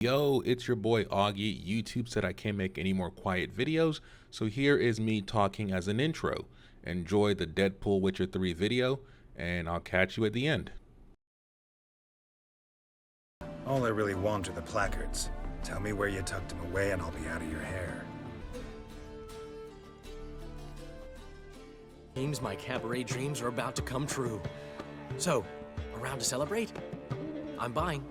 Yo, it's your boy Augie. YouTube said I can't make any more quiet videos, so here is me talking as an intro. Enjoy the Deadpool Witcher 3 video, and I'll catch you at the end. All I really want are the placards. Tell me where you tucked them away and I'll be out of your hair. Seems my cabaret dreams are about to come true. So, around to celebrate? I'm buying.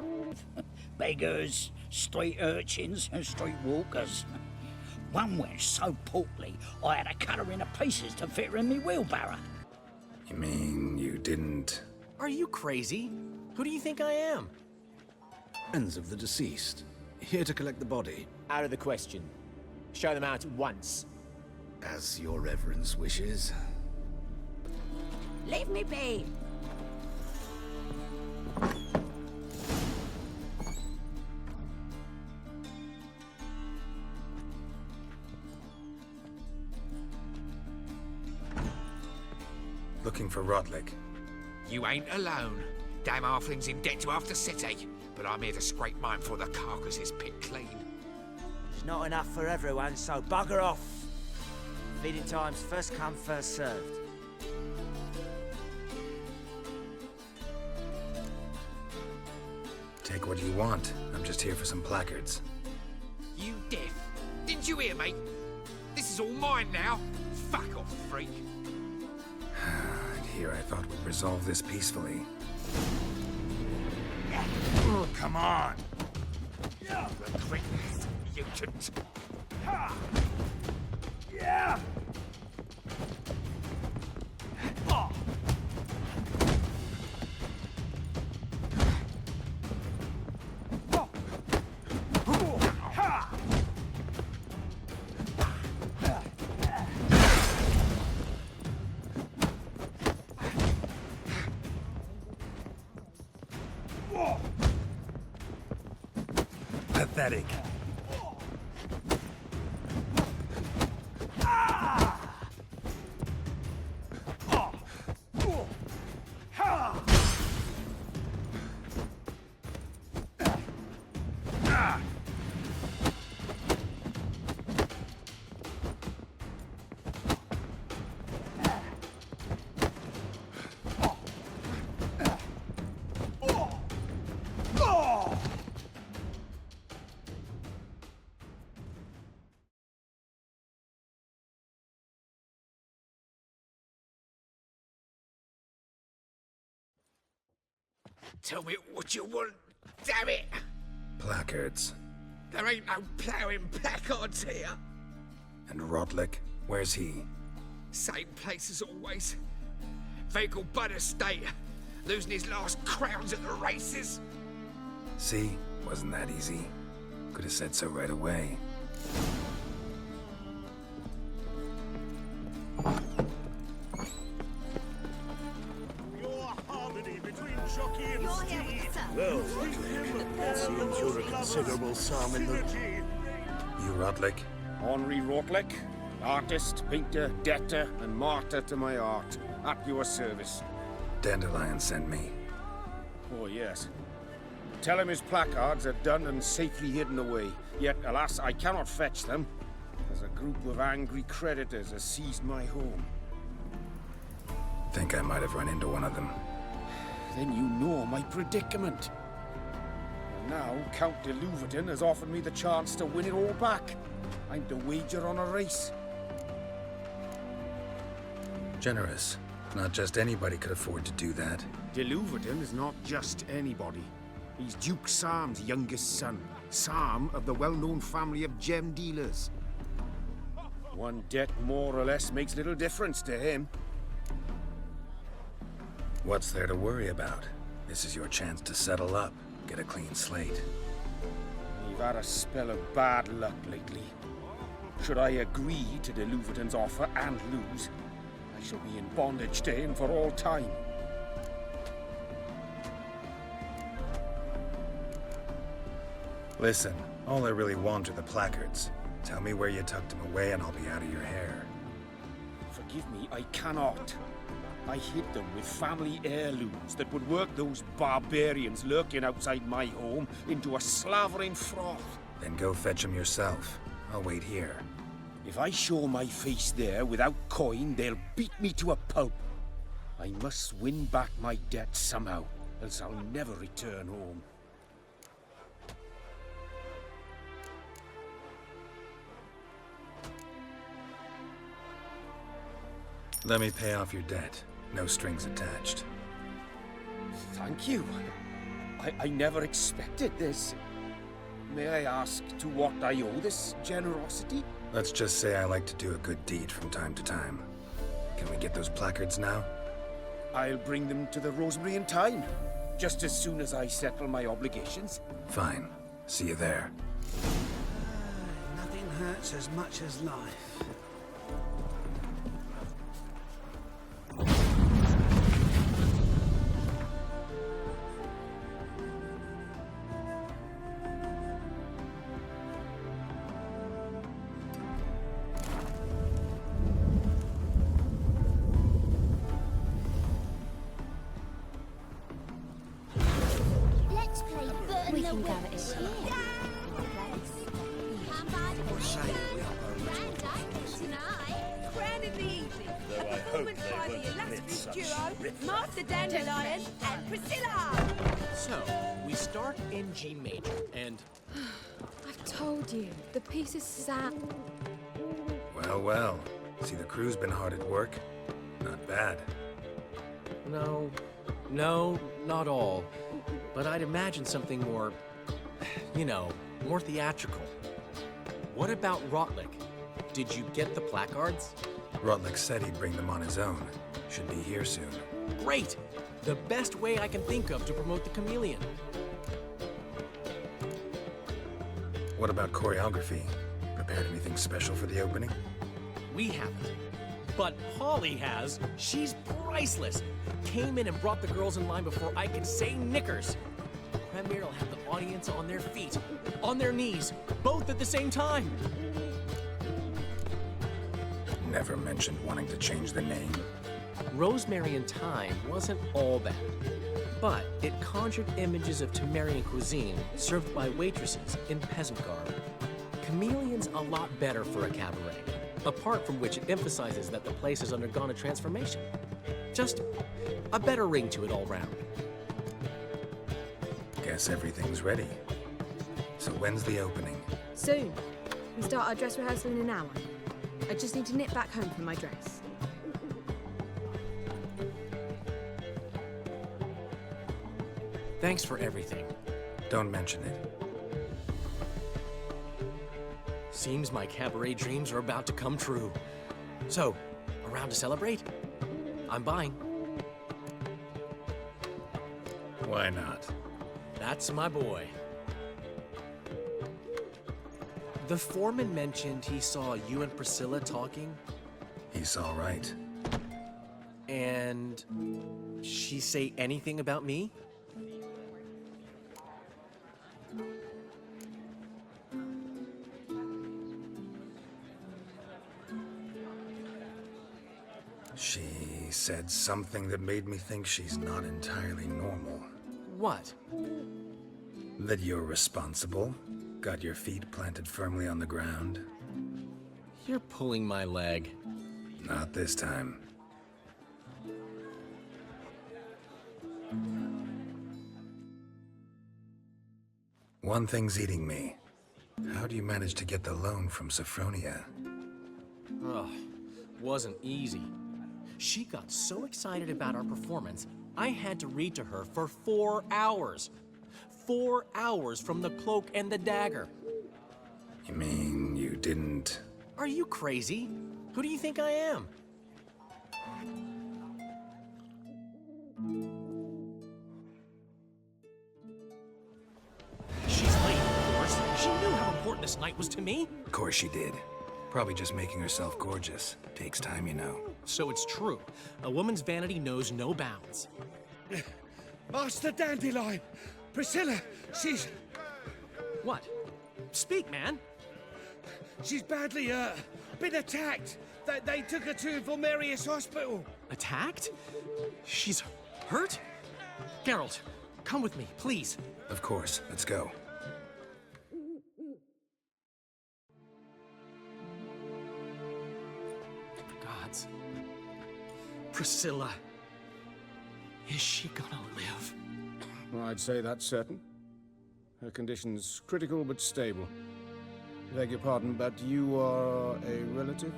Beggars, street urchins, and street walkers. One went so portly, I had to cut her into pieces to fit her in me wheelbarrow. You mean you didn't... Are you crazy? Who do you think I am? Friends of the deceased. Here to collect the body. Out of the question. Show them out at once. As your reverence wishes. Leave me be. Looking for Rodlick. You ain't alone. Damn halfling's in debt to half the city, but I'm here to scrape mine before the carcass is picked clean. There's not enough for everyone, so bugger off. Feeding time's first come, first served. Take what you want. I'm just here for some placards. You deaf? Didn't you hear me? This is all mine now. Fuck off, freak. Here I thought we'd resolve this peacefully. Oh, come on! The cretin, mutant. Yeah! Pathetic. Tell me what you want, damn it! Placards. There ain't no ploughing placards here. And Rodlick, where's he? Same place as always. Vehicle Bud Estate. Losing his last crowns at the races. See? Wasn't that easy. Could have said so right away. Well, it seems you're a considerable psalm in the... You Rodlick? Henri Rodlick, artist, painter, debtor, and martyr to my art, at your service. Dandelion sent me. Oh, yes. Tell him his placards are done and safely hidden away, yet, alas, I cannot fetch them, as a group of angry creditors has seized my home. Think I might have run into one of them. Then you know my predicament. And now, Count de Louverton has offered me the chance to win it all back. I'm to wager on a race. Generous. Not just anybody could afford to do that. De Louverton is not just anybody. He's Duke Sam's youngest son. Sam of the well-known family of gem dealers. One debt more or less makes little difference to him. What's there to worry about? This is your chance to settle up, get a clean slate. We've had a spell of bad luck lately. Should I agree to de Louverton's offer and lose, I shall be in bondage to him for all time. Listen, all I really want are the placards. Tell me where you tucked them away and I'll be out of your hair. Forgive me, I cannot. I hid them with family heirlooms that would work those barbarians lurking outside my home into a slavering froth. Then go fetch them yourself. I'll wait here. If I show my face there without coin, they'll beat me to a pulp. I must win back my debt somehow, else I'll never return home. Let me pay off your debt. No strings attached. Thank you. I never expected this. May I ask to what I owe this generosity? Let's just say I like to do a good deed from time to time. Can we get those placards now? I'll bring them to the Rosemary in time, just as soon as I settle my obligations. Fine. See you there. Nothing hurts as much as life. Let's play Burn We the can gather Witch. it here. Grand in the evening. A performance by the illustrious duo, Master Dandelion and Priscilla. So, we start in G major, and I've told you, the piece is sound. Well, well. See, the crew's been hard at work. Not bad. no, not all. But I'd imagine something more, more theatrical. What about Rotlick? Did you get the placards? Rotlick said he'd bring them on his own. Should be here soon. Great! The best way I can think of to promote the chameleon. What about choreography? Prepared anything special for the opening? We haven't. But Holly has. She's priceless. Came in and brought the girls in line before I could say knickers. Premier will have the audience on their feet, on their knees, both at the same time. Never mentioned wanting to change the name. Rosemary in Time wasn't all bad, but it conjured images of Temerian cuisine served by waitresses in peasant garb. Chameleon's a lot better for a cabaret, apart from which it emphasizes that the place has undergone a transformation. Just a better ring to it all round. Guess everything's ready. So when's the opening? Soon. We start our dress rehearsal in an hour. I just need to nip back home for my dress. Thanks for everything. Don't mention it. Seems my cabaret dreams are about to come true. So, around to celebrate? I'm buying. Why not? That's my boy. The foreman mentioned he saw you and Priscilla talking. He's all right. And she say anything about me? She said something that made me think she's not entirely normal. What? That you're responsible, got your feet planted firmly on the ground. You're pulling my leg. Not this time. One thing's eating me. How do you manage to get the loan from Sophronia? Ugh, wasn't easy. She got so excited about our performance, I had to read to her for 4 hours. 4 hours from the Cloak and the Dagger. You mean you didn't... Are you crazy? Who do you think I am? She's late, of course. She knew how important this night was to me. Of course she did. Probably just making herself gorgeous. Takes time, you know. So it's true. A woman's vanity knows no bounds. Master Dandelion! Priscilla, she's... What? Speak, man. She's badly, been attacked. They took her to Vulmerius Hospital. Attacked? She's hurt? Geralt, come with me, please. Of course. Let's go. Gods. Priscilla. Is she gonna live? I'd say that's certain. Her condition's critical but stable. Beg your pardon, but you are a relative?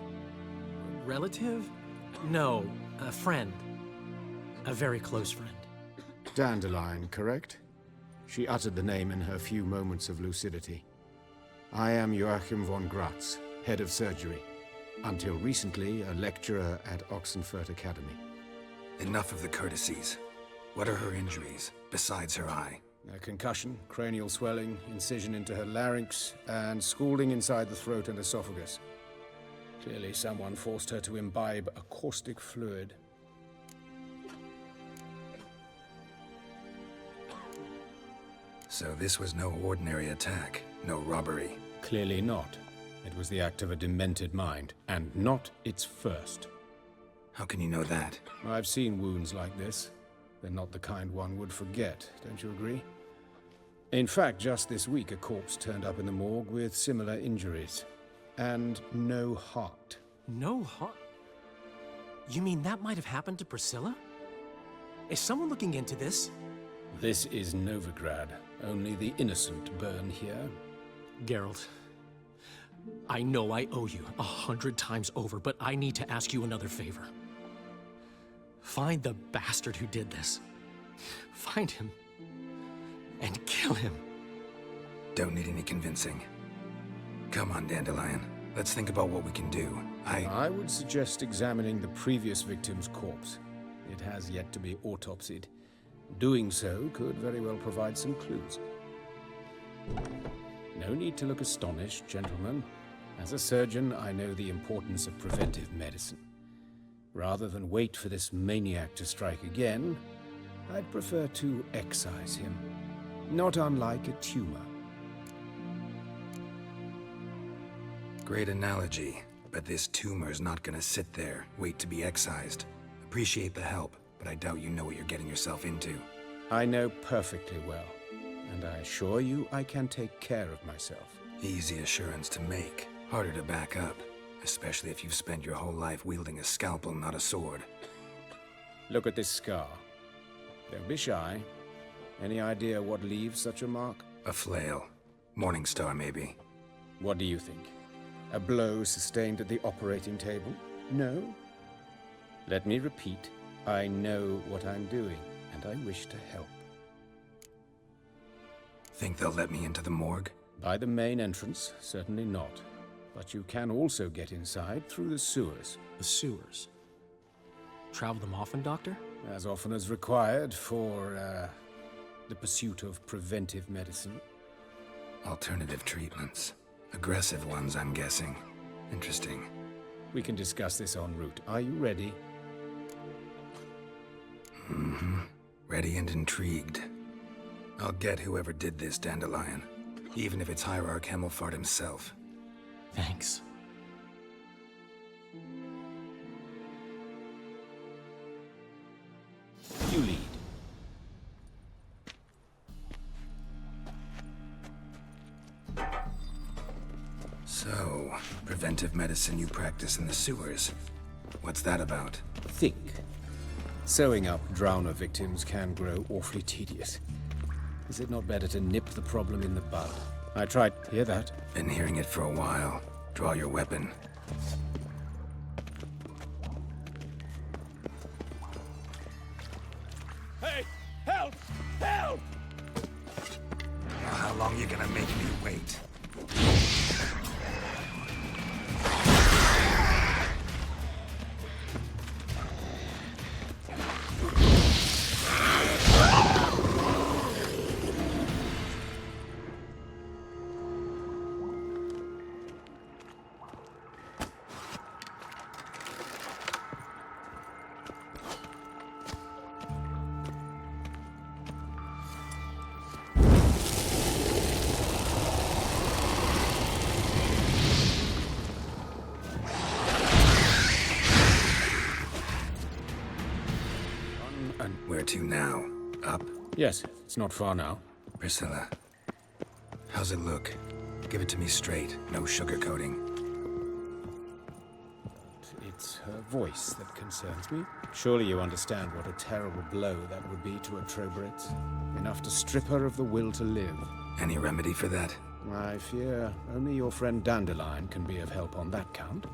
Relative? No, a friend. A very close friend. Dandelion, correct? She uttered the name in her few moments of lucidity. I am Joachim von Gratz, head of surgery. Until recently, a lecturer at Oxenfurt Academy. Enough of the courtesies. What are her injuries, besides her eye? A concussion, cranial swelling, incision into her larynx, and scalding inside the throat and esophagus. Clearly someone forced her to imbibe a caustic fluid. So this was no ordinary attack, no robbery. Clearly not. It was the act of a demented mind, and not its first. How can you know that? I've seen wounds like this. They're not the kind one would forget, don't you agree? In fact, just this week a corpse turned up in the morgue with similar injuries. And no heart. No heart? You mean that might have happened to Priscilla? Is someone looking into this? This is Novigrad. Only the innocent burn here. Geralt, I know I owe you 100 times over, but I need to ask you another favor. Find the bastard who did this. Find him. And kill him. Don't need any convincing. Come on, Dandelion. Let's think about what we can do. I would suggest examining the previous victim's corpse. It has yet to be autopsied. Doing so could very well provide some clues. No need to look astonished, gentlemen. As a surgeon, I know the importance of preventive medicine. Rather than wait for this maniac to strike again, I'd prefer to excise him. Not unlike a tumor. Great analogy, but this tumor's not gonna sit there, wait to be excised. Appreciate the help, but I doubt you know what you're getting yourself into. I know perfectly well, and I assure you I can take care of myself. Easy assurance to make, harder to back up, especially if you've spent your whole life wielding a scalpel, not a sword. Look at this scar. Don't be shy. Any idea what leaves such a mark? A flail. Morningstar, maybe. What do you think? A blow sustained at the operating table? No? Let me repeat. I know what I'm doing, and I wish to help. Think they'll let me into the morgue? By the main entrance, certainly not. But you can also get inside through the sewers. The sewers? Travel them often, Doctor? As often as required for, the pursuit of preventive medicine. Alternative treatments. Aggressive ones, I'm guessing. Interesting. We can discuss this en route. Are you ready? Mm-hmm. Ready and intrigued. I'll get whoever did this, Dandelion. Even if it's Hierarch Hemmelfart himself. Thanks. You lead. So, preventive medicine you practice in the sewers. What's that about? Think. Sewing up drowner victims can grow awfully tedious. Is it not better to nip the problem in the bud? I tried. Hear that? Been hearing it for a while. Draw your weapon. Hey! Help! Help! Now, how long you gonna make me wait? to now? Up? Yes, it's not far now. Priscilla, how's it look? Give it to me straight, no sugarcoating. It's her voice that concerns me. Surely you understand what a terrible blow that would be to a Trobritz. Enough to strip her of the will to live. Any remedy for that? I fear only your friend Dandelion can be of help on that count.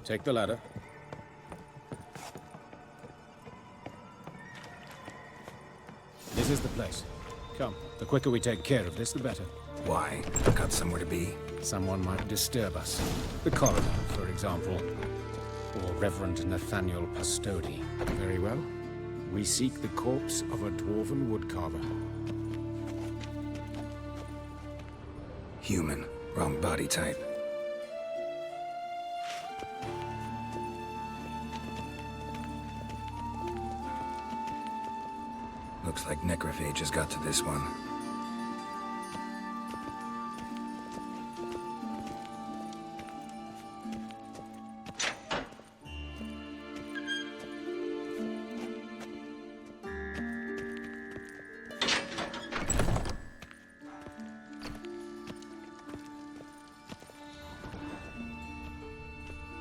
Take the ladder. This is the place. Come, the quicker we take care of this, the better. Why? Got somewhere to be? Someone might disturb us. The coroner, for example. Or Reverend Nathaniel Pastodi. Very well. We seek the corpse of a dwarven woodcarver. Human. Wrong body type. Looks like necrophage has got to this one.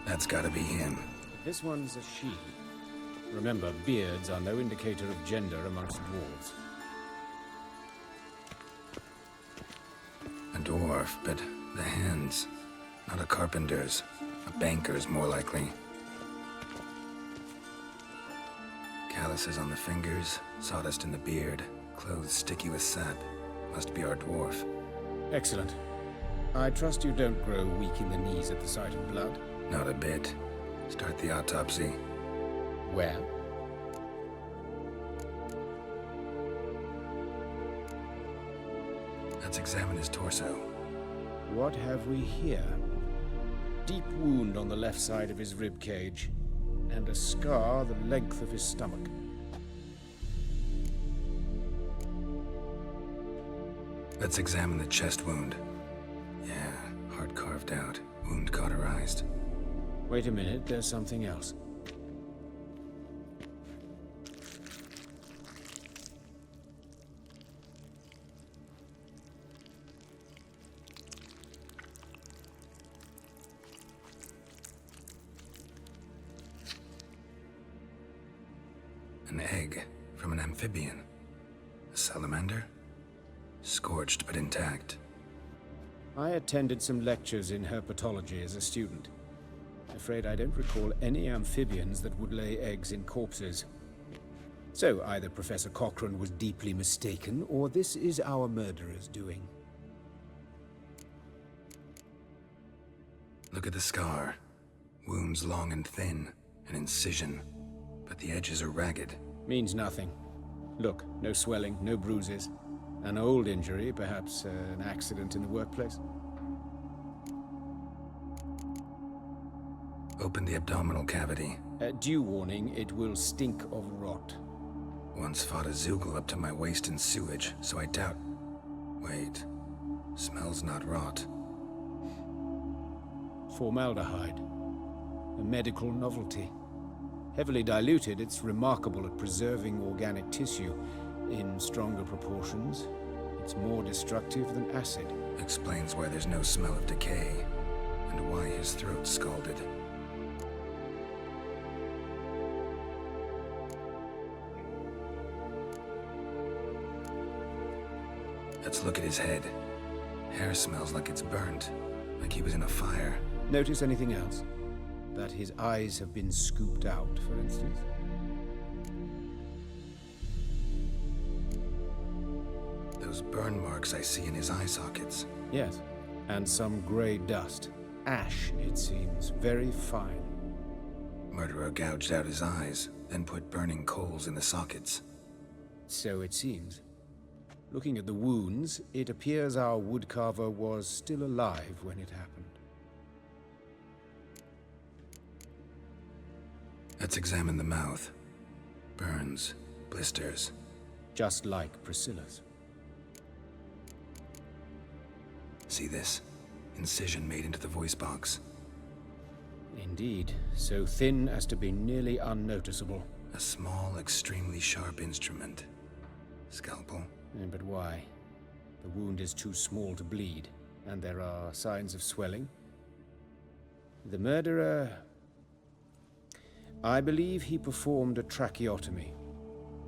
That's gotta be him. This one's a she. Remember, beards are no indicator of gender amongst dwarves. A dwarf, but the hands. Not a carpenter's. A banker's, more likely. Calluses on the fingers, sawdust in the beard, clothes sticky with sap. Must be our dwarf. Excellent. I trust you don't grow weak in the knees at the sight of blood. Not a bit. Start the autopsy. Where? Let's examine his torso. What have we here? Deep wound on the left side of his rib cage, and a scar the length of his stomach. Let's examine the chest wound. Yeah, heart carved out, wound cauterized. Wait a minute, there's something else. An egg from an amphibian. A salamander? Scorched but intact. I attended some lectures in herpetology as a student. Afraid I don't recall any amphibians that would lay eggs in corpses. So either Professor Cochrane was deeply mistaken, or this is our murderer's doing. Look at the scar. Wounds long and thin, an incision. But the edges are ragged. Means nothing. Look, no swelling, no bruises. An old injury, perhaps an accident in the workplace. Open the abdominal cavity. Due warning, it will stink of rot. Once fought a Zoogle up to my waist in sewage, so I doubt... Wait. Smells not rot. Formaldehyde. A medical novelty. Heavily diluted, it's remarkable at preserving organic tissue. In stronger proportions, it's more destructive than acid. Explains why there's no smell of decay, and why his throat's scalded. Let's look at his head. Hair smells like it's burnt, like he was in a fire. Notice anything else? That his eyes have been scooped out, for instance? Those burn marks I see in his eye sockets. Yes, and some gray dust. Ash, it seems, very fine. Murderer gouged out his eyes, then put burning coals in the sockets. So it seems. Looking at the wounds, it appears our woodcarver was still alive when it happened. Let's examine the mouth. Burns, blisters. Just like Priscilla's. See this? Incision made into the voice box. Indeed, so thin as to be nearly unnoticeable. A small, extremely sharp instrument. Scalpel? But why? The wound is too small to bleed, and there are signs of swelling. The murderer... I believe he performed a tracheotomy,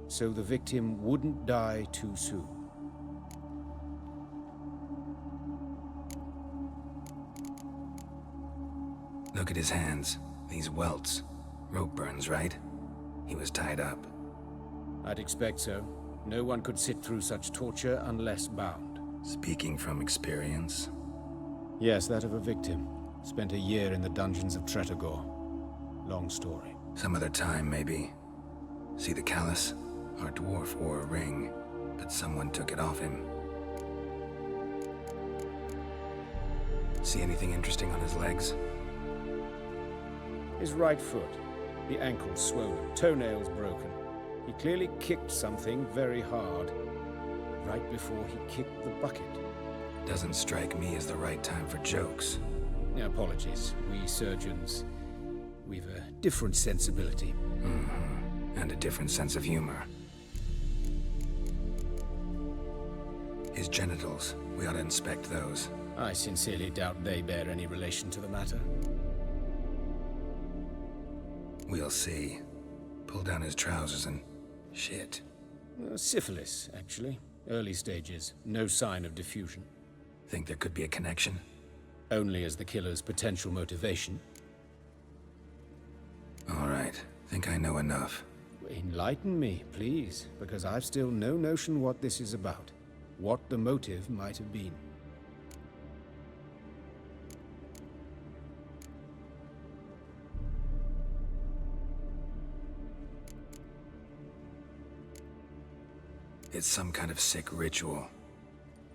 so the victim wouldn't die too soon. Look at his hands. These welts. Rope burns, right? He was tied up. I'd expect so. No one could sit through such torture unless bound. Speaking from experience? Yes, that of a victim. Spent a year in the dungeons of Tretogor. Long story. Some other time, maybe. See the callus? Our dwarf wore a ring, but someone took it off him. See anything interesting on his legs? His right foot. The ankle swollen, toenails broken. He clearly kicked something very hard, right before he kicked the bucket. Doesn't strike me as the right time for jokes. Apologies. We surgeons, we've a different sensibility. Mm-hmm. And a different sense of humor. His genitals, we ought to inspect those. I sincerely doubt they bear any relation to the matter. We'll see. Pull down his trousers and... shit. Syphilis, actually. Early stages. No sign of diffusion. Think there could be a connection? Only as the killer's potential motivation. All right. Think I know enough. Enlighten me, please, because I've still no notion what this is about. What the motive might have been. It's some kind of sick ritual.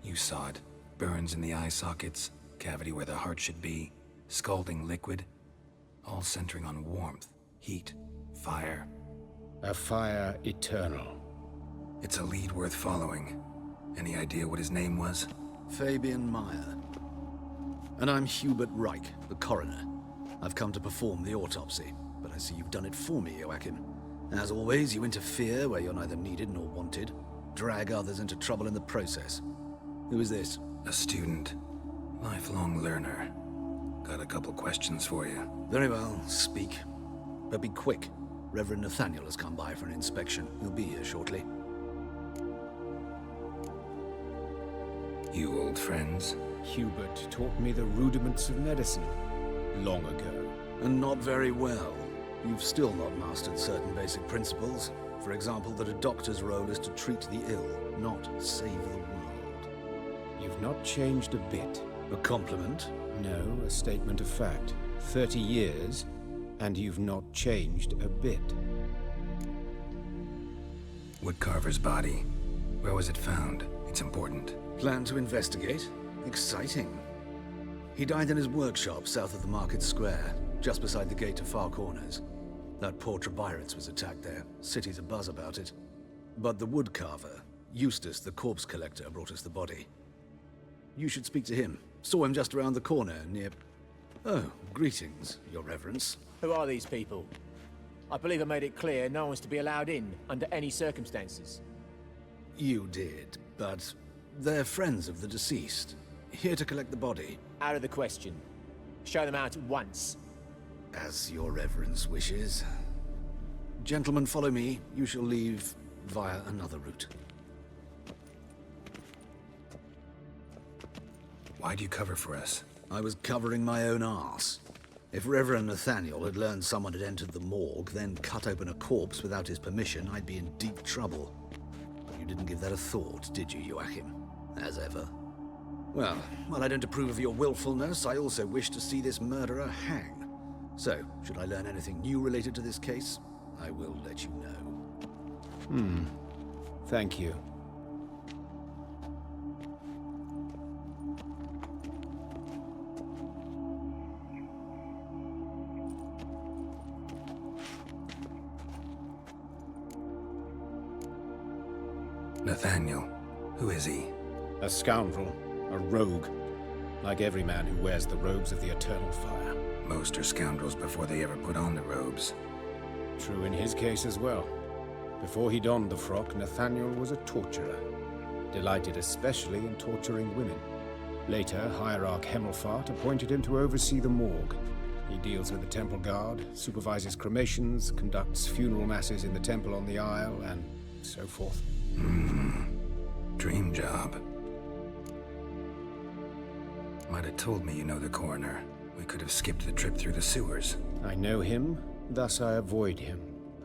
You saw it. Burns in the eye sockets, cavity where the heart should be, scalding liquid, all centering on warmth, heat, fire. A fire eternal. It's a lead worth following. Any idea what his name was? Fabian Meyer. And I'm Hubert Reich, the coroner. I've come to perform the autopsy, but I see you've done it for me, Joachim. As always, you interfere where you're neither needed nor wanted. Drag others into trouble in the process. Who is this? A student. Lifelong learner. Got a couple questions for you. Very well, speak. But be quick. Reverend Nathaniel has come by for an inspection. He'll be here shortly. You old friends? Hubert taught me the rudiments of medicine. Long ago. And not very well. You've still not mastered certain basic principles. For example, that a doctor's role is to treat the ill, not save the world. You've not changed a bit. A compliment? No, a statement of fact. 30 years, and you've not changed a bit. Woodcarver's body. Where was it found? It's important. Plan to investigate? Exciting. He died in his workshop south of the Market Square, just beside the gate to Far Corners. That poor Trebirates was attacked there. City's abuzz about it. But the woodcarver, Eustace the corpse collector, brought us the body. You should speak to him. Saw him just around the corner near... Oh, greetings, your reverence. Who are these people? I believe I made it clear no one's to be allowed in under any circumstances. You did, but they're friends of the deceased. Here to collect the body. Out of the question. Show them out at once. As your reverence wishes. Gentlemen, follow me. You shall leave via another route. Why'd you cover for us? I was covering my own arse. If Reverend Nathaniel had learned someone had entered the morgue, then cut open a corpse without his permission, I'd be in deep trouble. But you didn't give that a thought, did you, Joachim? As ever. Well, while I don't approve of your willfulness, I also wish to see this murderer hang. So, should I learn anything new related to this case, I will let you know. Thank you. Nathaniel. Who is he? A scoundrel, a rogue, like every man who wears the robes of the Eternal Fire. Most are scoundrels before they ever put on the robes. True in his case as well. Before he donned the frock, Nathaniel was a torturer, delighted especially in torturing women. Later, Hierarch Hemmelfart appointed him to oversee the morgue. He deals with the temple guard, supervises cremations, conducts funeral masses in the temple on the Isle, and so forth. Dream job. Might have told me you know the coroner. We could have skipped the trip through the sewers. I know him, thus I avoid him.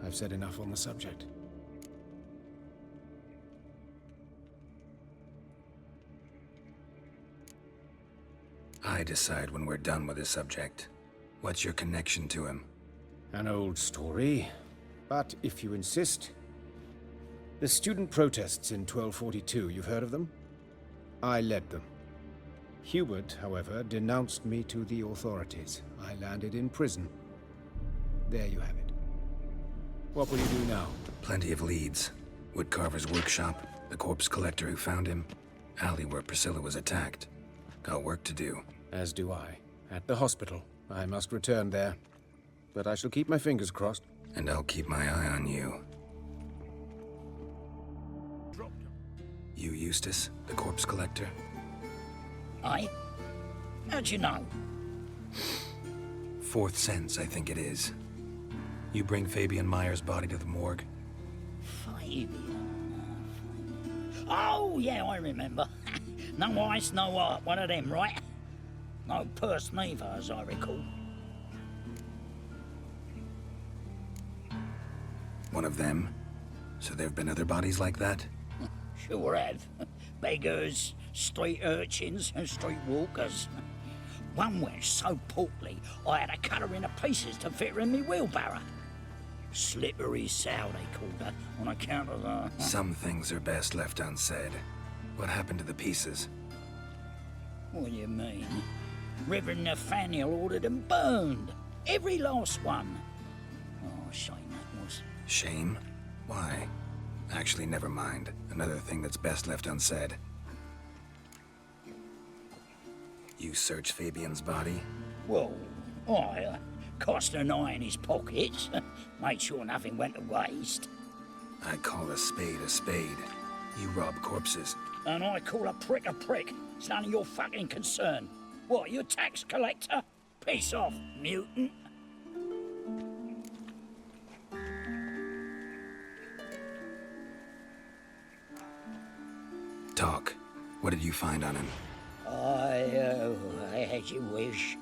I've said enough on the subject. I decide when we're done with this subject. What's your connection to him? An old story, but if you insist. The student protests in 1242, you've heard of them? I led them. Hubert, however, denounced me to the authorities. I landed in prison. There you have it. What will you do now? Plenty of leads. Woodcarver's workshop, the corpse collector who found him, alley where Priscilla was attacked. Got work to do. As do I. At the hospital. I must return there. But I shall keep my fingers crossed. And I'll keep my eye on you. You, Eustace, the corpse collector? Aye? How'd you know? Fourth sense, I think it is. You bring Fabian Meyer's body to the morgue? Fabian. Oh, yeah, I remember. No ice, no art. One of them, right? No purse neither, as I recall. One of them? So there have been other bodies like that? Sure have. Beggars, street urchins, and street walkers. One went so portly, I had to cut her into pieces to fit her in me wheelbarrow. Slippery sow, they called her, on account of the... Some things are best left unsaid. What happened to the pieces? What do you mean? Reverend Nathaniel ordered them burned. Every last one. Oh, shame that was. Shame? Why? Actually, never mind. Another thing that's best left unsaid. You searched Fabian's body? Well, I cast an eye in his pockets. Made sure nothing went to waste. I call a spade a spade. You rob corpses. And I call a prick a prick. It's none of your fucking concern. What, you a tax collector? Piss off, mutant. Talk. What did you find on him? As you wish.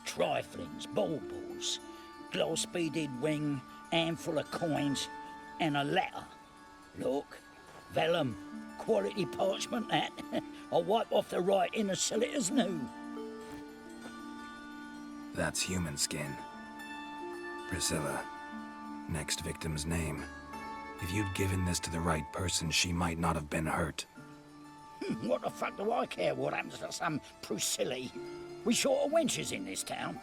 Triflings, baubles, gloss-beaded ring, handful of coins, and a letter. Look, vellum, quality parchment that. I'll wipe off the writing as sell it as new. That's human skin. Priscilla. Next victim's name. If you'd given this to the right person, she might not have been hurt. What the fuck do I care what happens to some Priscilla? We short of wenches in this town.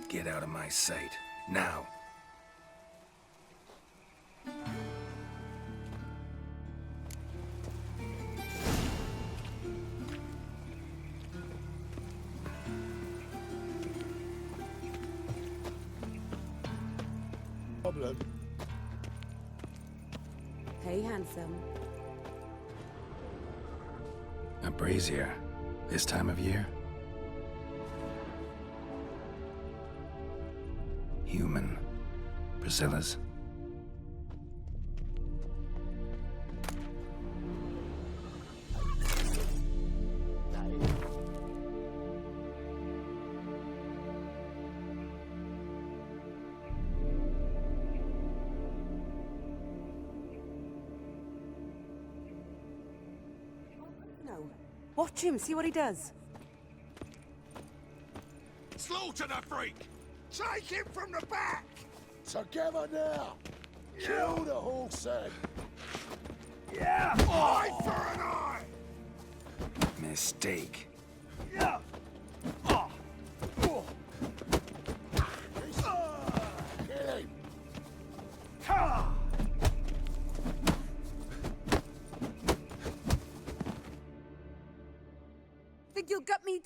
Get out of my sight. Now. Problem. Hey, handsome. A brazier. This time of year? Human. Priscilla's. Watch him, see what he does. Slaughter the freak! Take him from the back! Together now! Kill the horse head! Yeah! Eye for an eye! Mistake.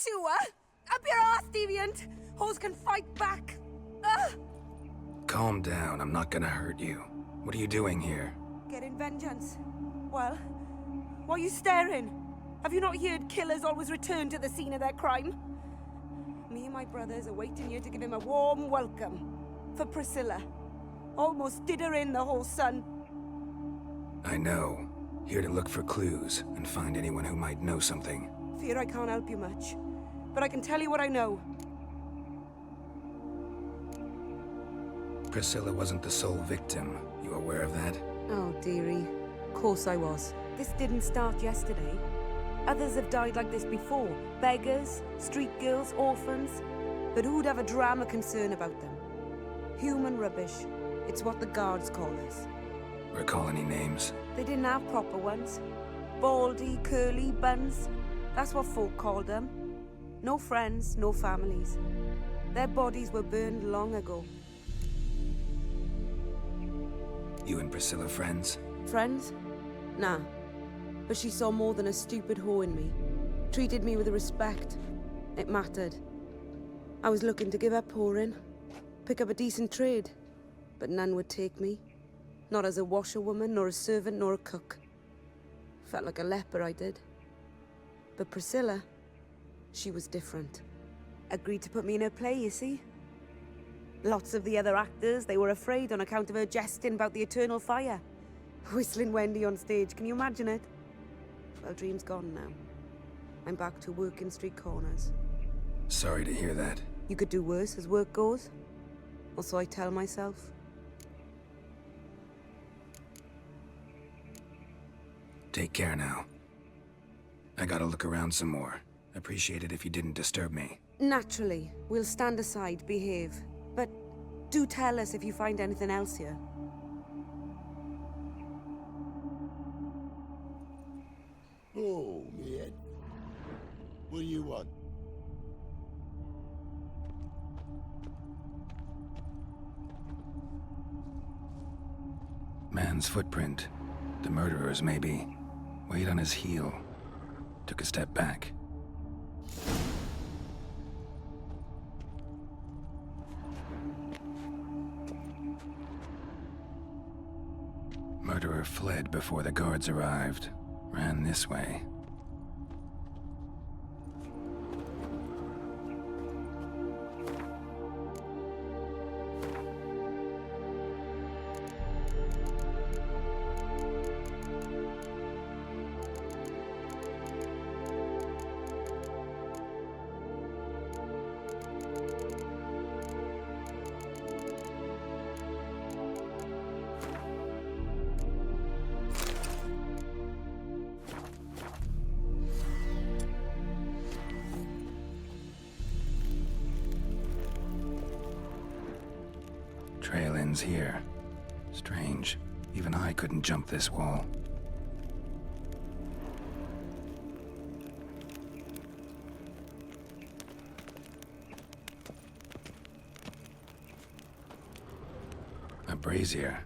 you, Up your ass, deviant! Hoes can fight back! Calm down, I'm not gonna hurt you. What are you doing here? Getting vengeance. Well, why are you staring? Have you not heard killers always return to the scene of their crime? Me and my brothers are waiting here to give him a warm welcome. For Priscilla. Almost did her in, the whole son. I know. Here to look for clues and find anyone who might know something. Fear I can't help you much. But I can tell you what I know. Priscilla wasn't the sole victim. You aware of that? Oh, dearie. Of course I was. This didn't start yesterday. Others have died like this before. Beggars, street girls, orphans. But who'd have a drama concern about them? Human rubbish. It's what the guards call us. Recall any names? They didn't have proper ones. Baldy, curly, buns. That's what folk called them. No friends, no families. Their bodies were burned long ago. You and Priscilla friends? Friends? Nah. But she saw more than a stupid whore in me. Treated me with respect. It mattered. I was looking to give up whoring. Pick up a decent trade. But none would take me. Not as a washerwoman, nor a servant, nor a cook. Felt like a leper, I did. But Priscilla, she was different. Agreed to put me in her play, you see? Lots of the other actors, they were afraid on account of her jesting about the eternal fire. Whistling Wendy on stage, can you imagine it? Well, dream's gone now. I'm back to working street corners. Sorry to hear that. You could do worse as work goes. Or so I tell myself. Take care now. I gotta look around some more. Appreciate it if you didn't disturb me. Naturally, we'll stand aside, behave. But do tell us if you find anything else here. Oh, man. What do you want? Man's footprint. The murderer's, maybe. Weight on his heel. Took a step back. Murderer fled before the guards arrived. Ran this way. Trail ends here. Strange. Even I couldn't jump this wall. A brazier.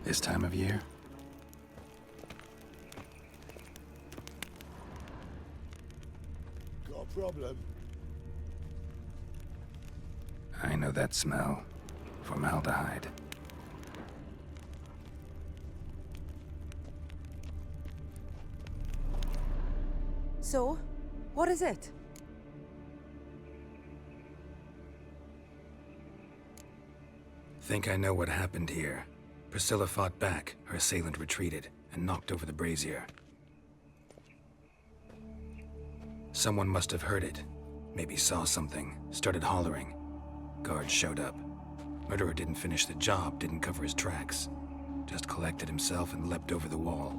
This time of year? Got a problem? I know that smell. Formaldehyde. So, what is it? Think I know what happened here. Priscilla fought back, her assailant retreated, and knocked over the brazier. Someone must have heard it. Maybe saw something, started hollering. Guards showed up. Murderer didn't finish the job, didn't cover his tracks. Just collected himself and leapt over the wall.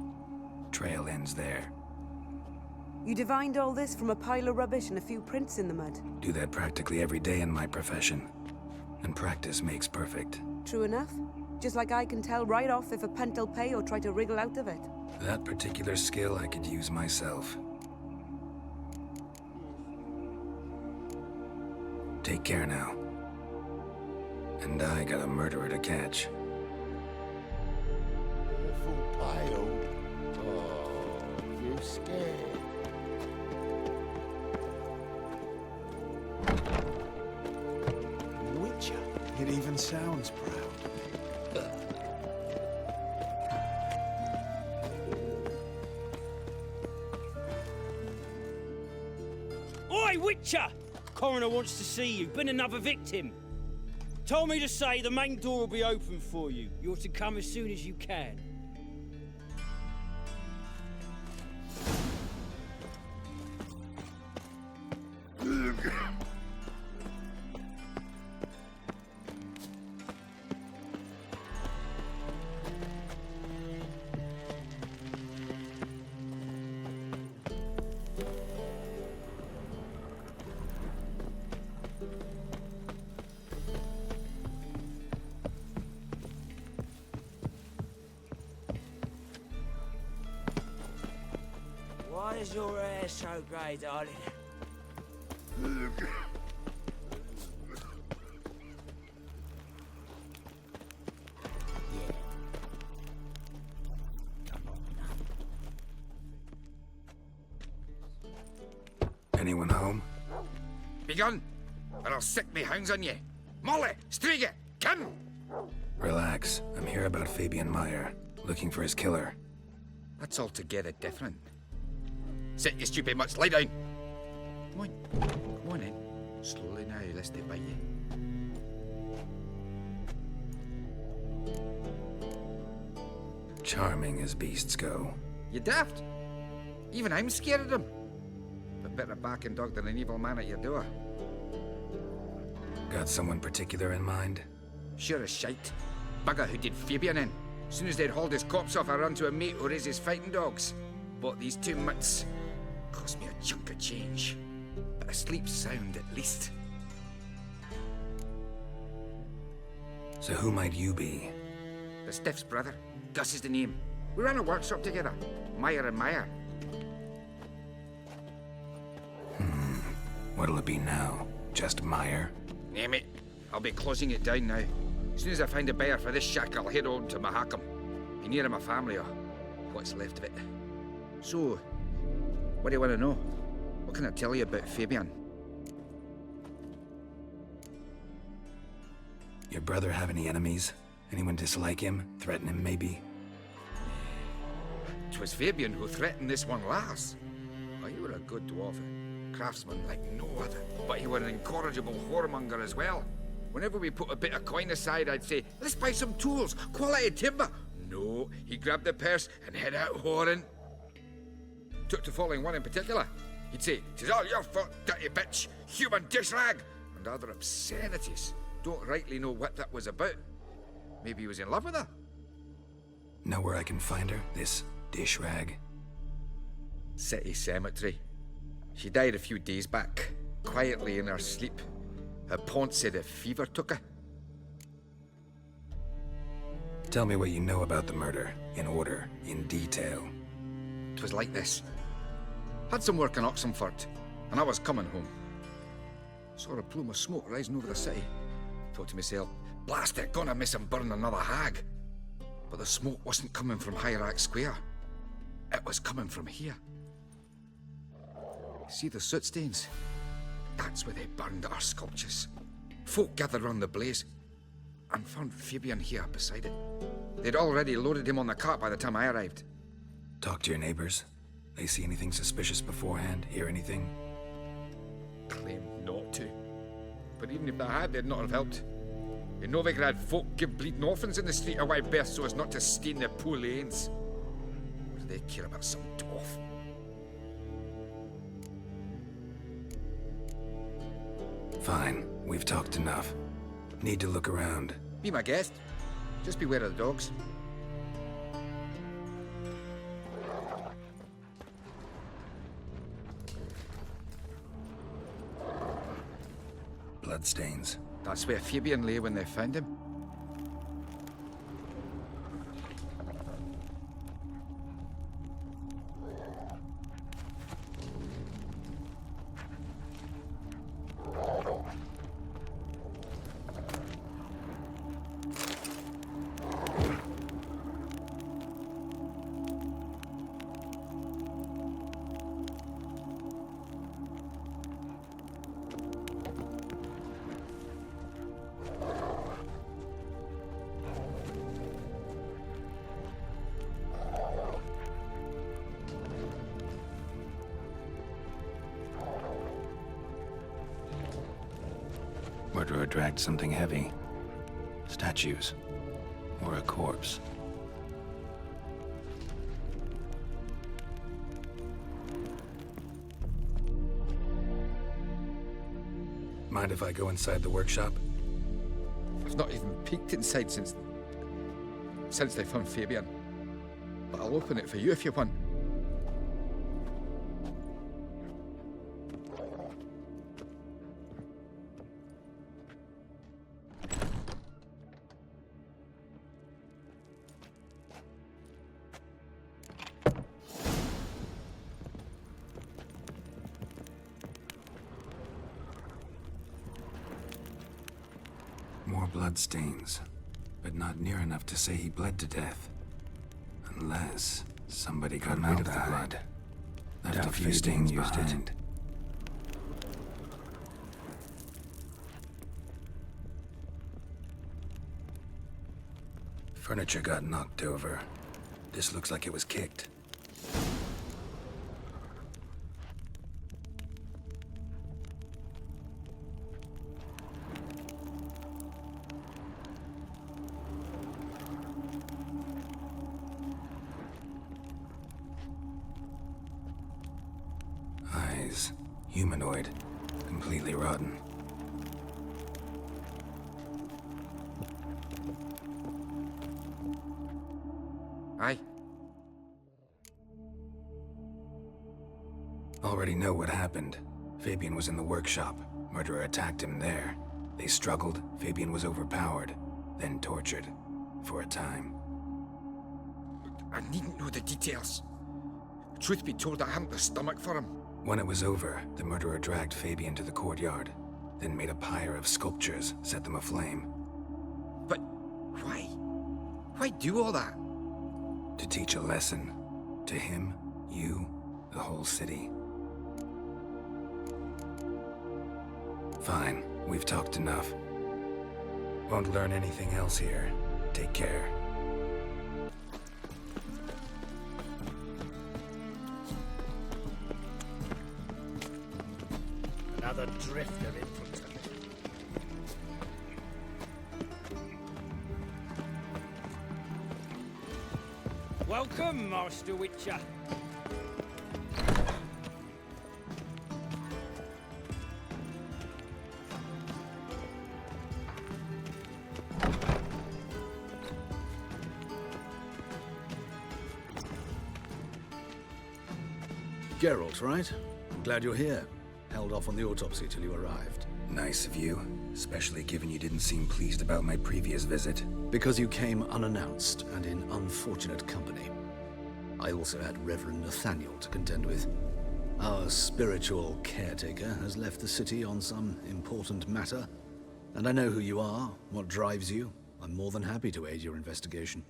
Trail ends there. You divined all this from a pile of rubbish and a few prints in the mud. Do that practically every day in my profession. And practice makes perfect. True enough. Just like I can tell right off if a punt'll pay or try to wriggle out of it. That particular skill I could use myself. Take care now. And I got a murderer to catch. Awful pale. Oh, you scared? Witcher. It even sounds proud. Oi, Witcher! Coroner wants to see you. Been another victim. Told me to say the main door will be open for you. You're to come as soon as you can. Why is your hair so grey, darling? Anyone home? Begone, or I'll sick me hounds on you. Molly, Striga, come! Relax. I'm here about Fabian Meyer, looking for his killer. That's altogether different. Sit, you stupid mutts, lie down. Come on in. Slowly now, lest they bite you. Charming as beasts go. You daft? Even I'm scared of them. But better backing dog than an evil man at your door. Got someone particular in mind? Sure as shite. Bugger who did Fabian in. As soon as they'd hauled his corpse off, I run to a mate who raises fighting dogs. Bought these 2 mutts. Cost me a chunk of change. But I sleep sound at least. So who might you be? The Stiff's brother. Gus is the name. We ran a workshop together. Meyer and Meyer. What'll it be now? Just Meyer? Name it. I'll be closing it down now. As soon as I find a buyer for this shack, I'll head on to Mahakam. Be near my family, or what's left of it. So, what do you want to know? What can I tell you about Fabian? Your brother have any enemies? Anyone dislike him? Threaten him, maybe? 'Twas Fabian who threatened this one last. Oh, you were a good dwarf. Craftsman like no other. But you were an incorrigible whoremonger as well. Whenever we put a bit of coin aside, I'd say, let's buy some tools, quality timber. No, he grabbed the purse and head out whoring. Took to following one in particular. He'd say, "'Tis all your fault, dirty bitch, human dish rag," and other obscenities. Don't rightly know what that was about. Maybe he was in love with her? Know where I can find her, this dish rag? City cemetery. She died a few days back, quietly in her sleep. Her pont said a fever took her. Tell me what you know about the murder, in order, in detail. 'Twas like this. Had some work in Oxenford, and I was coming home. Saw a plume of smoke rising over the city. Thought to myself, blast it, gonna miss him burn another hag. But the smoke wasn't coming from Hierarch Square. It was coming from here. See the soot stains? That's where they burned our sculptures. Folk gathered round the blaze and found Fabian here beside it. They'd already loaded him on the cart by the time I arrived. Talk to your neighbors. They see anything suspicious beforehand? Hear anything? Claimed not to. But even if they had, they'd not have helped. In Novigrad, folk give bleeding orphans in the street a wide berth so as not to stain their poor lanes. What do they care about some dwarf? Fine, we've talked enough. Need to look around. Be my guest. Just beware of the dogs. Bloodstains. That's where Fabian lay when they found him. dragged something heavy. Statues. Or a corpse. Mind if I go inside the workshop? I've not even peeked inside since they found Fabian. But I'll open it for you if you want. More bloodstains, but not near enough to say he bled to death. Unless somebody got rid of the blood. Left a few stains behind. Furniture got knocked over. This looks like it was kicked. Eyes. Humanoid. Completely rotten. Aye. Already know what happened. Fabian was in the workshop. Murderer attacked him there. They struggled. Fabian was overpowered. Then tortured. For a time. I needn't know the details. Truth be told, I haven't the stomach for him. When it was over, the murderer dragged Fabian to the courtyard, then made a pyre of sculptures, set them aflame. But why? Why do all that? To teach a lesson. To him, you, the whole city. Fine, we've talked enough. Won't learn anything else here. Take care. Another drifter infantry. Welcome, Master Witcher. Geralt, right? I'm glad you're here. Held off on the autopsy till you arrived. Nice of you, especially given you didn't seem pleased about my previous visit. Because you came unannounced and in unfortunate company. I also had Reverend Nathaniel to contend with. Our spiritual caretaker has left the city on some important matter, and I know who you are, what drives you. I'm more than happy to aid your investigation.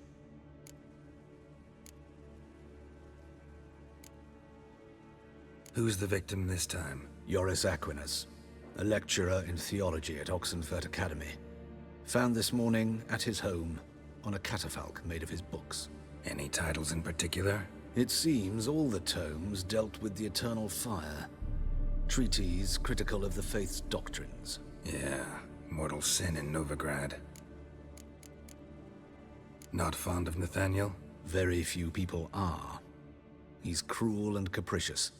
Who's the victim this time? Joris Aquinas, a lecturer in theology at Oxenfurt Academy. Found this morning at his home on a catafalque made of his books. Any titles in particular? It seems all the tomes dealt with the eternal fire. Treatises critical of the faith's doctrines. Yeah, mortal sin in Novigrad. Not fond of Nathaniel? Very few people are. He's cruel and capricious.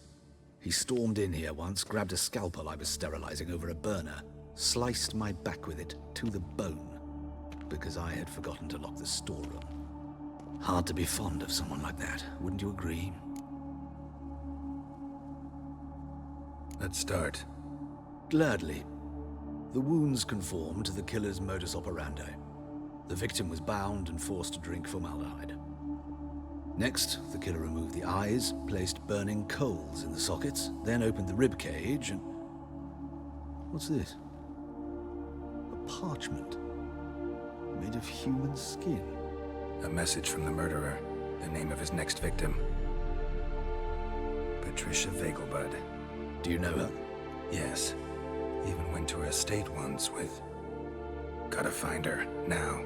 He stormed in here once, grabbed a scalpel I was sterilizing over a burner, sliced my back with it to the bone, because I had forgotten to lock the storeroom. Hard to be fond of someone like that, wouldn't you agree? Let's start. Gladly. The wounds conform to the killer's modus operandi. The victim was bound and forced to drink formaldehyde. Next, the killer removed the eyes, placed burning coals in the sockets, then opened the rib cage and... What's this? A parchment. Made of human skin. A message from the murderer. The name of his next victim. Patricia Vegelbud. Do you know her? Yes. Even went to her estate once with... Gotta find her, now.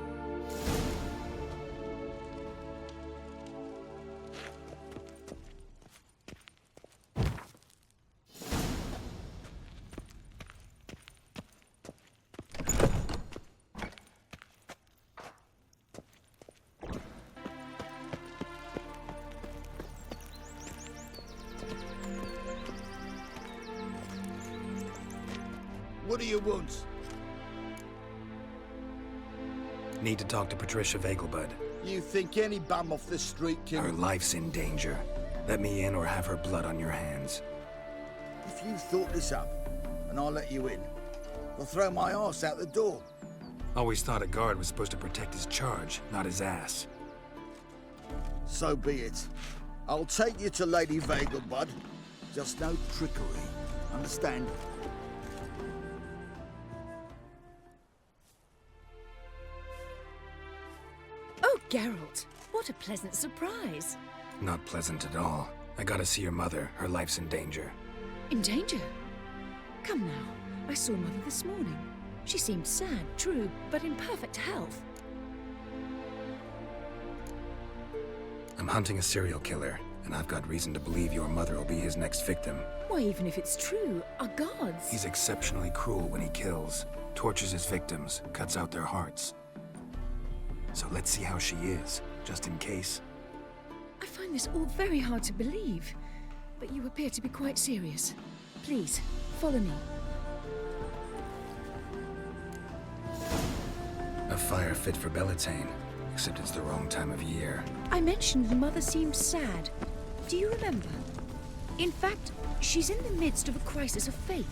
do you want? Need to talk to Patricia Vegelbud. You think any bum off the street can... Her life's in danger. Let me in or have her blood on your hands. If you thought this up, and I'll let you in, I'll throw my arse out the door. Always thought a guard was supposed to protect his charge, not his ass. So be it. I'll take you to Lady Vegelbud. Just no trickery. Understand? Oh, Geralt, what a pleasant surprise. Not pleasant at all. I gotta see your mother. Her life's in danger. In danger? Come now, I saw Mother this morning. She seemed sad, true, but in perfect health. I'm hunting a serial killer, and I've got reason to believe your mother will be his next victim. Why, even if it's true, our gods... He's exceptionally cruel when he kills, tortures his victims, cuts out their hearts. So let's see how she is, just in case. I find this all very hard to believe, but you appear to be quite serious. Please, follow me. A fire fit for Bellatane, except it's the wrong time of year. I mentioned the mother seemed sad. Do you remember? In fact, she's in the midst of a crisis of faith.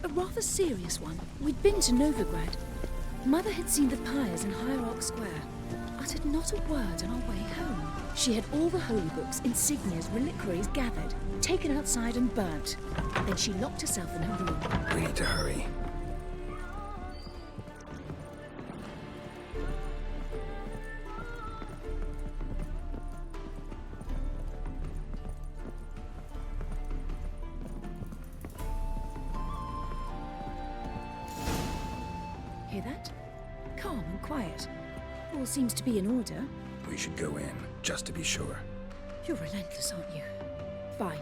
A rather serious one. We'd been to Novigrad. Mother had seen the pyres in Hierarch Square, uttered not a word on our way home. She had all the holy books, insignias, reliquaries gathered, taken outside and burnt. Then she locked herself in her room. We need to hurry. Hear that? Calm and quiet. All seems to be in order. We should go in, just to be sure. You're relentless, aren't you? Fine.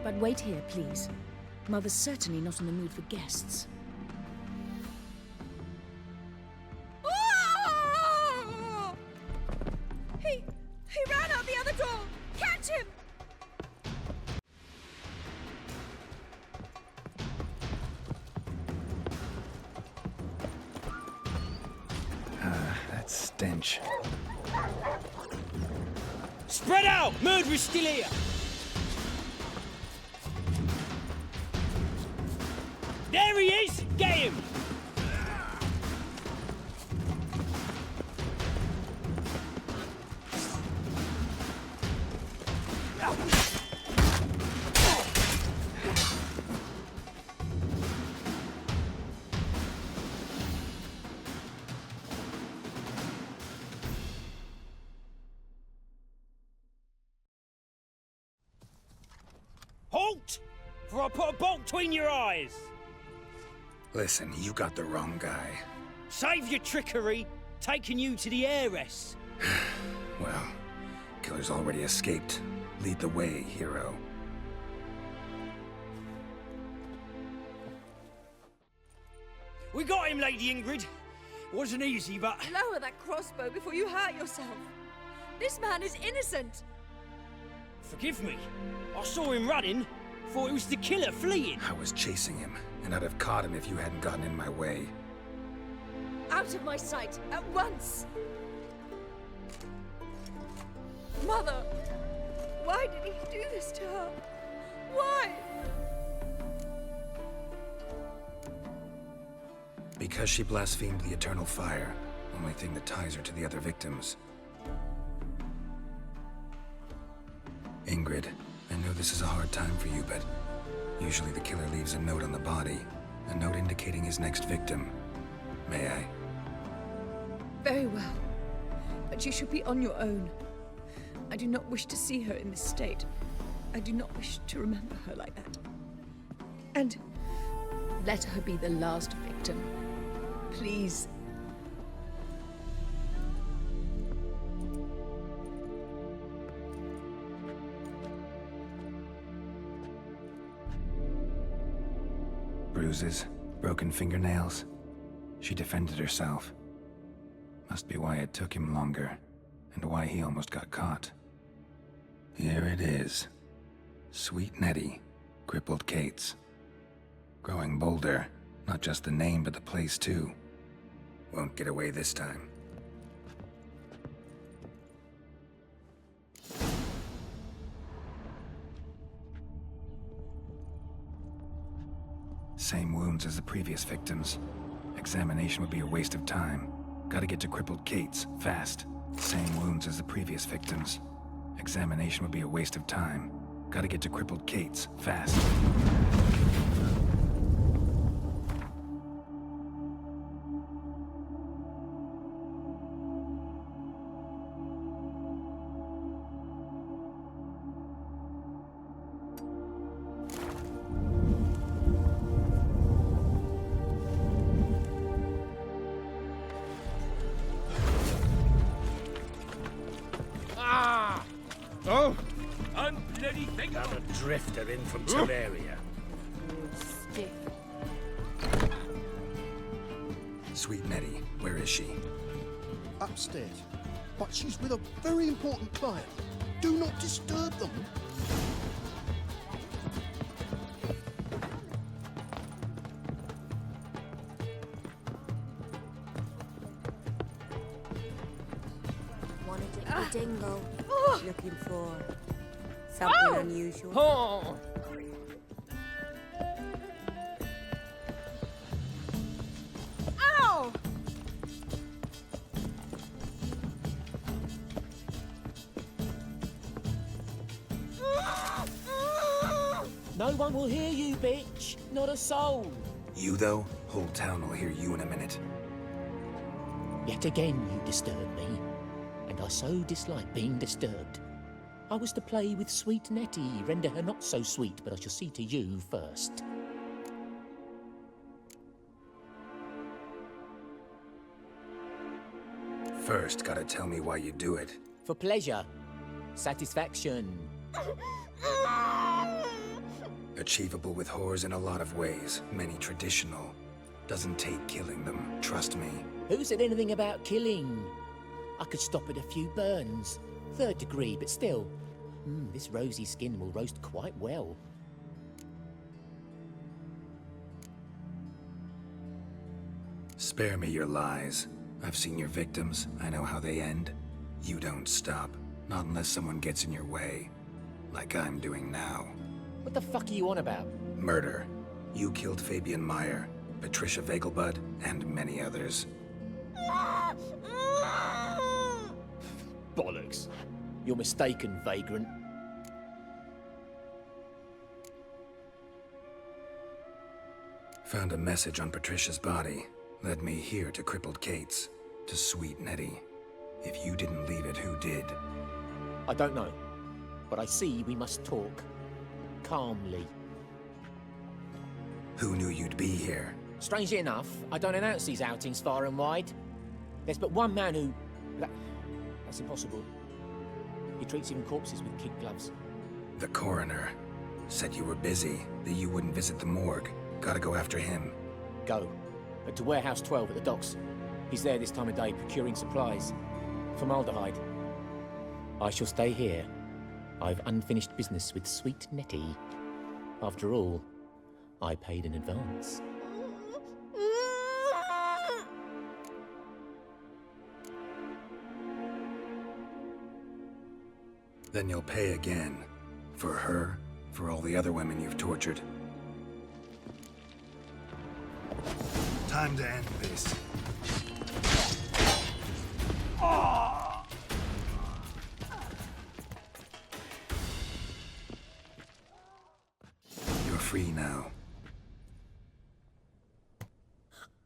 But wait here, please. Mother's certainly not in the mood for guests. Oh! He ran out the other door! Catch him! That stench. Spread out! Murderer's still here! There he is! Get him! Halt! For I'll put a bolt between your eyes! Listen, you got the wrong guy. Save your trickery, taking you to the heiress. Well, killer's already escaped. Lead the way, hero. We got him, Lady Ingrid. Wasn't easy, but... Lower that crossbow before you hurt yourself. This man is innocent. Forgive me. I saw him running. Thought it was the killer fleeing. I was chasing him, and I'd have caught him if you hadn't gotten in my way. Out of my sight, at once! Mother! Why did he do this to her? Why? Because she blasphemed the eternal fire. Only thing that ties her to the other victims. Ingrid, I know this is a hard time for you, but usually the killer leaves a note on the body. A note indicating his next victim. May I? Very well. But you should be on your own. I do not wish to see her in this state. I do not wish to remember her like that. And let her be the last victim. Please. Bruises, broken fingernails. She defended herself. Must be why it took him longer, and why he almost got caught. Here it is. Sweet Nettie, crippled Kate's. Growing bolder, Not just the name, but the place too. Won't get away this time. Same wounds as the previous victims. Examination would be a waste of time. Gotta get to crippled Kate's, fast. Same wounds as the previous victims. Examination would be a waste of time. Gotta get to crippled Kate's, fast. Oh! Unbloody thing! Another drifter in from Terraria. Stiff. Sweet Nettie, where is she? Upstairs. But she's with a very important client. Do not disturb them. Wanted to get the dingle. Looking for something unusual. Oh. Ow! No one will hear you, bitch. Not a soul. You, though? Whole town will hear you in a minute. Yet again you disturb me, and I so dislike being disturbed. I was to play with sweet Nettie, render her not so sweet, but I shall see to you first. First, gotta tell me why you do it. For pleasure. Satisfaction. Achievable with whores in a lot of ways, many traditional. Doesn't take killing them, trust me. Who said anything about killing? I could stop at a few burns. 3rd degree, but still. This rosy skin will roast quite well. Spare me your lies. I've seen your victims. I know how they end. You don't stop. Not unless someone gets in your way. Like I'm doing now. What the fuck are you on about? Murder. You killed Fabian Meyer, Patricia Vegelbud, and many others. Bollocks. You're mistaken, vagrant. Found a message on Patricia's body. Led me here to crippled Kate's. To sweet Nettie. If you didn't leave it, who did? I don't know. But I see we must talk. Calmly. Who knew you'd be here? Strangely enough, I don't announce these outings far and wide. There's but one man who... That's impossible. He treats even corpses with kid gloves. The coroner. Said you were busy, that you wouldn't visit the morgue. Gotta go after him. Go. But to Warehouse 12 at the docks. He's there this time of day procuring supplies. Formaldehyde. I shall stay here. I've unfinished business with sweet Nettie. After all, I paid in advance. Then you'll pay again. For her, for all the other women you've tortured. Time to end this. You're free now.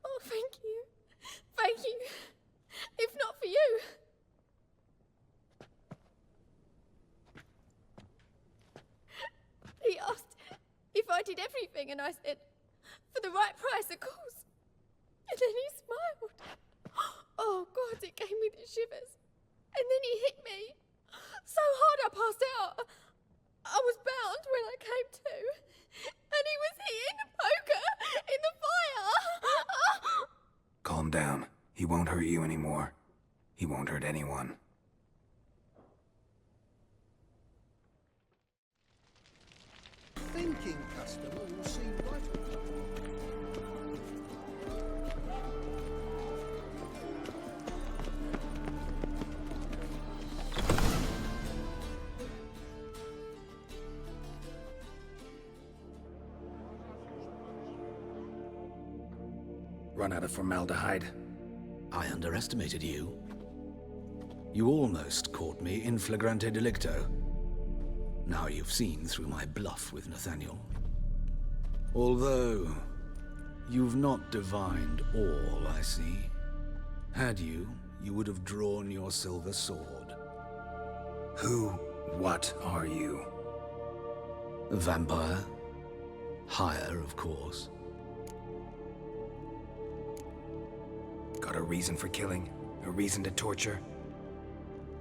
Oh, thank you. Thank you. If not for you. He asked if I did everything, and I said, for the right price, of course. And then he smiled. Oh, God, it gave me the shivers. And then he hit me. So hard I passed out. I was bound when I came to. And he was hitting the poker in the fire. Calm down. He won't hurt you anymore. He won't hurt anyone. Thinking customer will see right. run out of formaldehyde. I underestimated you. You almost caught me in flagrante delicto. Now you've seen through my bluff with Nathaniel. Although, you've not divined all, I see. Had you, you would have drawn your silver sword. What are you? A vampire. Higher, of course. Got a reason for killing? A reason to torture?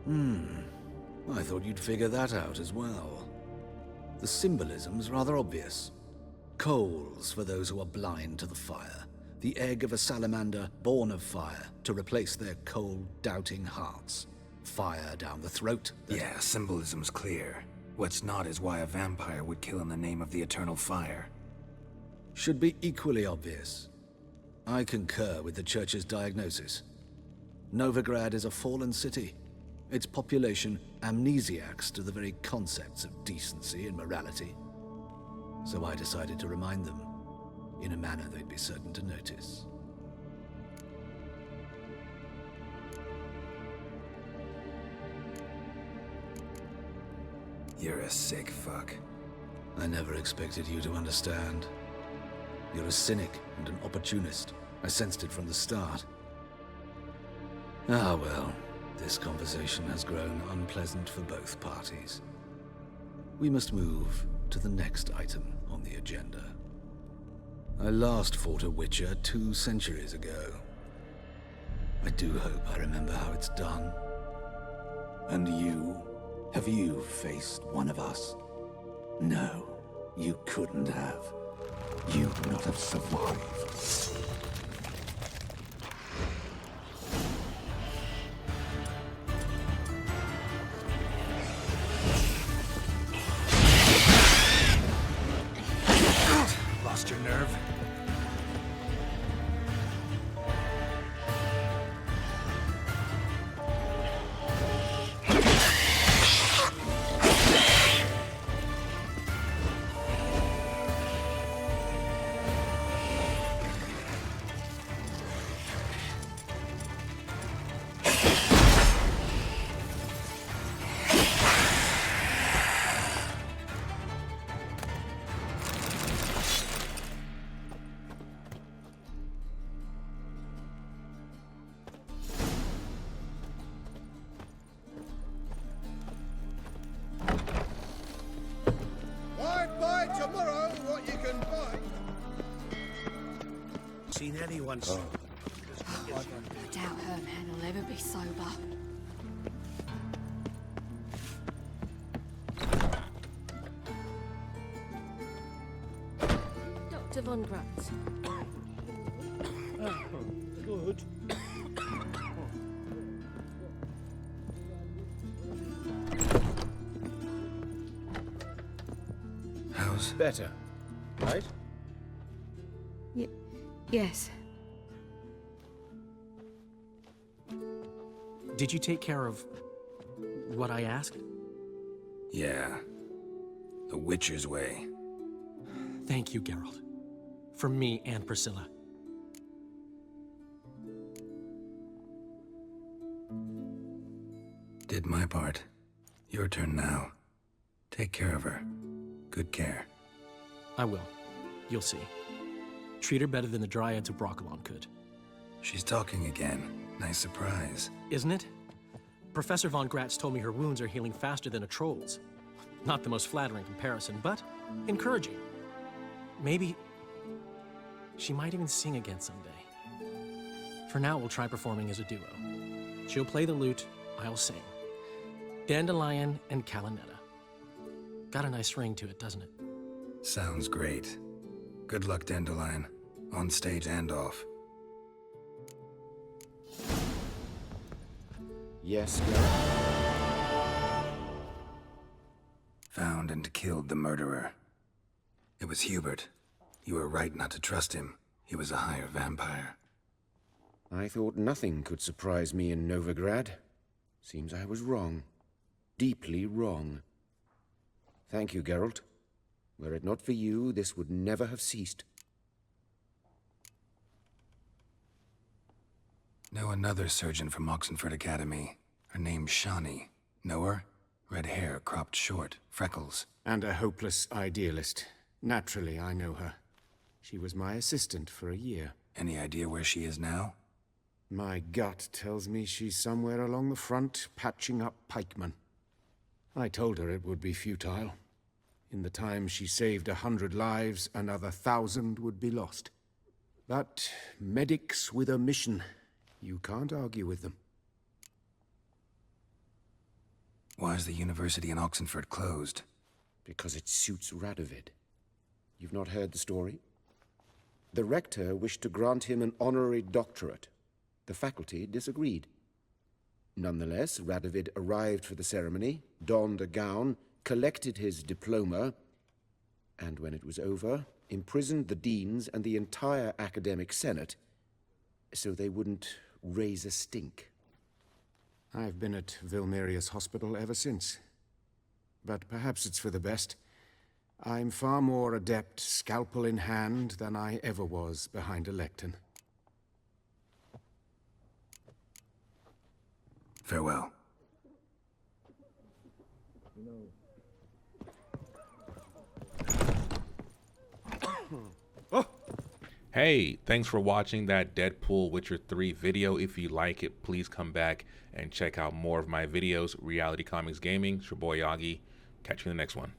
I thought you'd figure that out as well. The symbolism's rather obvious. Coals for those who are blind to the fire. The egg of a salamander born of fire to replace their cold, doubting hearts. Fire down the throat. Yeah, symbolism's clear. What's not is why a vampire would kill in the name of the eternal fire. Should be equally obvious. I concur with the Church's diagnosis. Novigrad is a fallen city. Its population amnesiacs to the very concepts of decency and morality. So I decided to remind them, in a manner they'd be certain to notice. You're a sick fuck. I never expected you to understand. You're a cynic and an opportunist. I sensed it from the start. Ah well, this conversation has grown unpleasant for both parties. We must move to the next item on the agenda. I last fought a Witcher 2 centuries ago. I do hope I remember how it's done. And you? Have you faced one of us? No, you couldn't have. You'd not have survived. Lost your nerve? Buy tomorrow what you can buy. Seen anyone? I doubt Herman will ever be sober. Dr. Von Gratz. Good. How's better, right? Yes. Did you take care of what I asked? Yeah. The Witcher's way. Thank you, Geralt. From me and Priscilla. Did my part. Your turn now. Take care of her. Good care. I will. You'll see. Treat her better than the Dryads of Broccolon could. She's talking again. Nice surprise. Isn't it? Professor Von Gratz told me her wounds are healing faster than a troll's. Not the most flattering comparison, but encouraging. Maybe she might even sing again someday. For now, we'll try performing as a duo. She'll play the lute, I'll sing. Dandelion and Calinetta. Got a nice ring to it, doesn't it? Sounds great. Good luck, Dandelion. On stage and off. Yes, Geralt. Found and killed the murderer. It was Hubert. You were right not to trust him. He was a higher vampire. I thought nothing could surprise me in Novigrad. Seems I was wrong. Deeply wrong. Thank you, Geralt. Were it not for you, this would never have ceased. Know another surgeon from Oxenford Academy. Her name's Shawnee. Know her? Red hair, cropped short, freckles. And a hopeless idealist. Naturally, I know her. She was my assistant for a year. Any idea where she is now? My gut tells me she's somewhere along the front, patching up pikemen. I told her it would be futile. In the time she saved 100 lives, another 1,000 would be lost. But medics with a mission, you can't argue with them. Why is the university in Oxenford closed? Because it suits Radovid. You've not heard the story? The rector wished to grant him an honorary doctorate. The faculty disagreed. Nonetheless, Radovid arrived for the ceremony, donned a gown, collected his diploma, and when it was over, imprisoned the deans and the entire academic senate so they wouldn't raise a stink. I've been at Vilmerius Hospital ever since. But perhaps it's for the best. I'm far more adept, scalpel in hand, than I ever was behind a lectern. Farewell. Hey, thanks for watching that Deadpool Witcher 3 video. If you like it, please come back and check out more of my videos. Reality Comics Gaming, it's your boy Yagi. Catch you in the next one.